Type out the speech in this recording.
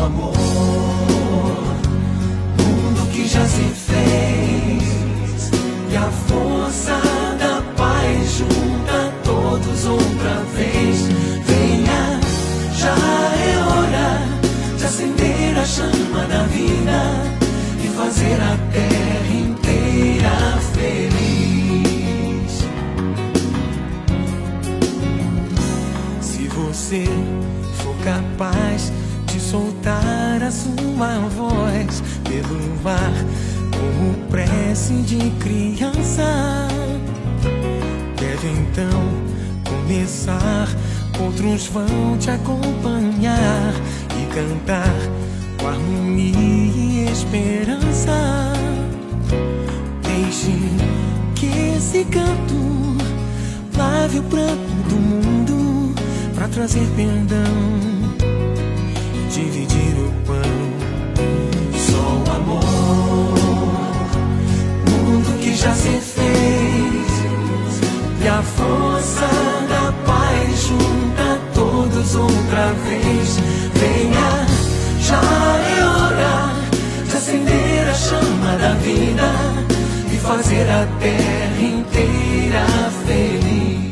amor, mundo que já se fez, e a força da paz junta todos outra vez. Venha, já é hora de acender a chama da vida e fazer a terra inteira feliz. Se você for capaz de soltar a sua voz pelo ar como prece de criança, deve então começar. Outros vão te acompanhar e cantar com harmonia e esperança. Deixe que esse canto lave o pranto do mundo pra trazer perdão e dividir o pão. Só o amor, mundo que já se fez, e a força da paz junta todos outra vez. Venha, já é hora de acender a chama da vida e fazer a terra inteira feliz.